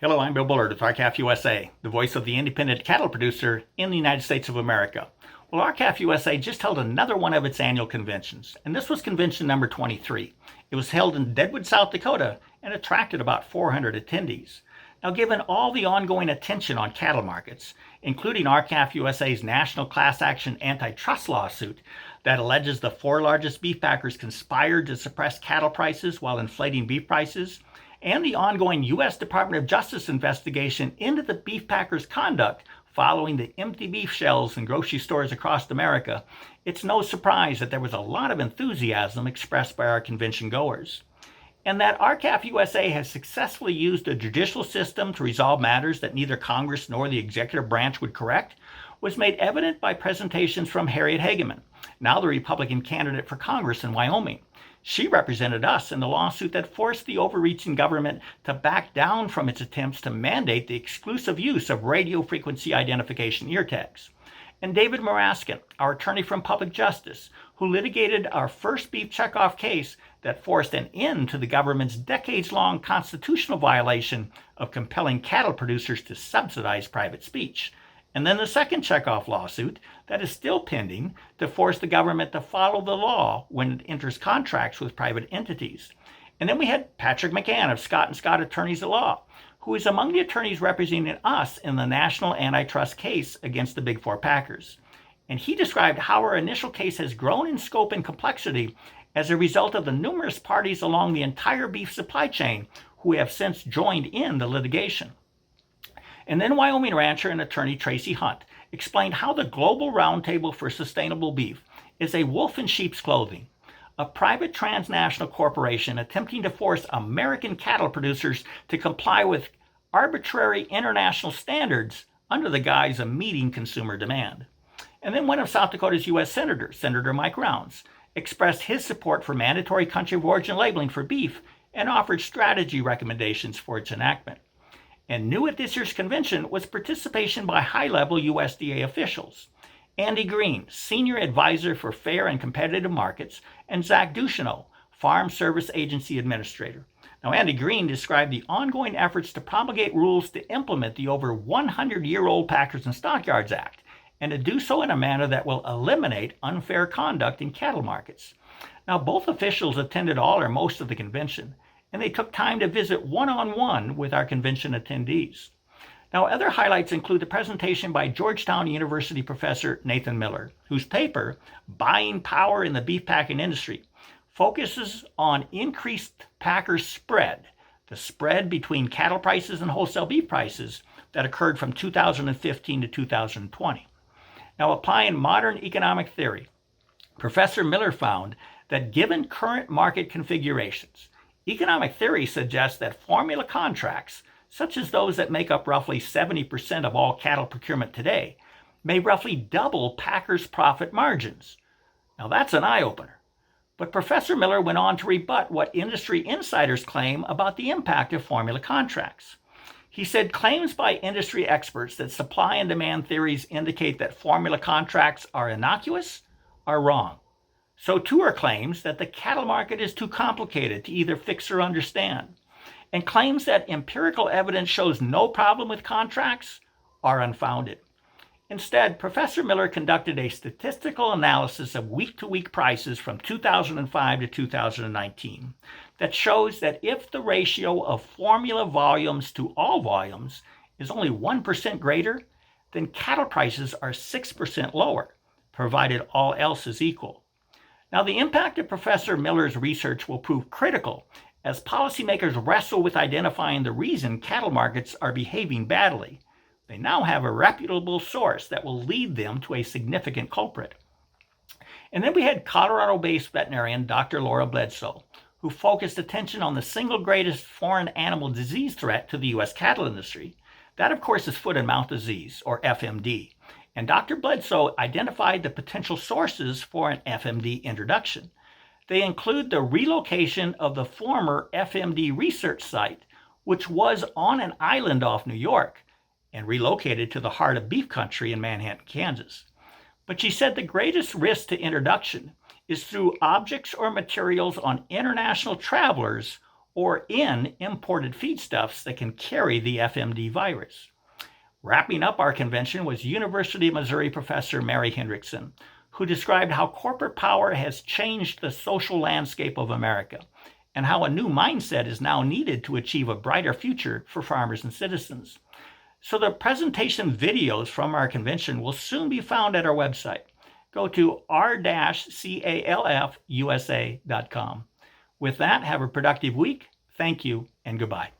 Hello, I'm Bill Bullard with RCAF USA, the voice of the independent cattle producer in the United States of America. Well, RCAF USA just held another one of its annual conventions, and this was convention number 23. It was held in Deadwood, South Dakota, and attracted about 400 attendees. Now, given all the ongoing attention on cattle markets, including RCAF USA's national class action antitrust lawsuit that alleges the four largest beef packers conspired to suppress cattle prices while inflating beef prices, and the ongoing U.S. Department of Justice investigation into the beef packers' conduct following the empty beef shelves in grocery stores across America, it's no surprise that there was a lot of enthusiasm expressed by our convention goers. And that RCAF USA has successfully used the judicial system to resolve matters that neither Congress nor the executive branch would correct was made evident by presentations from Harriet Hageman, now the Republican candidate for Congress in Wyoming. She represented us in the lawsuit that forced the overreaching government to back down from its attempts to mandate the exclusive use of radio frequency identification eartags. And David Muraskin, our attorney from Public Justice, who litigated our first beef checkoff case that forced an end to the government's decades-long constitutional violation of compelling cattle producers to subsidize private speech. And then the second checkoff lawsuit that is still pending to force the government to follow the law when it enters contracts with private entities. And then we had Patrick McGahan of Scott+Scott Attorneys at Law, who is among the attorneys representing us in the national antitrust case against the Big Four packers. And he described how our initial case has grown in scope and complexity as a result of the numerous parties along the entire beef supply chain who have since joined in the litigation. And then Wyoming rancher and attorney Tracy Hunt explained how the Global Roundtable for Sustainable Beef is a wolf in sheep's clothing, a private transnational corporation attempting to force American cattle producers to comply with arbitrary international standards under the guise of meeting consumer demand. And then one of South Dakota's U.S. senators, Senator Mike Rounds, expressed his support for mandatory country of origin labeling for beef and offered strategy recommendations for its enactment. And new at this year's convention was participation by high-level USDA officials. Andy Green, Senior Advisor for Fair and Competitive Markets, and Zach Ducheneau, Farm Service Agency Administrator. Now, Andy Green described the ongoing efforts to promulgate rules to implement the over 100-year-old Packers and Stockyards Act, and to do so in a manner that will eliminate unfair conduct in cattle markets. Now, both officials attended all or most of the convention, and they took time to visit one-on-one with our convention attendees. Now, other highlights include the presentation by Georgetown University professor Nathan Miller, whose paper, Buying Power in the Beef Packing Industry, focuses on increased packer spread, the spread between cattle prices and wholesale beef prices that occurred from 2015 to 2020. Now, applying modern economic theory, Professor Miller found that given current market configurations, economic theory suggests that formula contracts, such as those that make up roughly 70% of all cattle procurement today, may roughly double packers' profit margins. Now that's an eye-opener. But Professor Miller went on to rebut what industry insiders claim about the impact of formula contracts. He said claims by industry experts that supply and demand theories indicate that formula contracts are innocuous are wrong. So too are claims that the cattle market is too complicated to either fix or understand. And claims that empirical evidence shows no problem with contracts are unfounded. Instead, Professor Miller conducted a statistical analysis of week-to-week prices from 2005 to 2019 that shows that if the ratio of formula volumes to all volumes is only 1% greater, then cattle prices are 6% lower, provided all else is equal. Now, the impact of Professor Miller's research will prove critical as policymakers wrestle with identifying the reason cattle markets are behaving badly. They now have a reputable source that will lead them to a significant culprit. And then we had Colorado-based veterinarian Dr. Laura Bledsoe, who focused attention on the single greatest foreign animal disease threat to the U.S. cattle industry. That, of course, is foot and mouth disease, or FMD. And Dr. Bledsoe identified the potential sources for an FMD introduction. They include the relocation of the former FMD research site, which was on an island off New York, and relocated to the heart of beef country in Manhattan, Kansas. But she said the greatest risk to introduction is through objects or materials on international travelers or in imported feedstuffs that can carry the FMD virus. Wrapping up our convention was University of Missouri professor Mary Hendrickson, who described how corporate power has changed the social landscape of America and how a new mindset is now needed to achieve a brighter future for farmers and citizens. So the presentation videos from our convention will soon be found at our website. Go to r-calfusa.com. With that, have a productive week. Thank you and goodbye.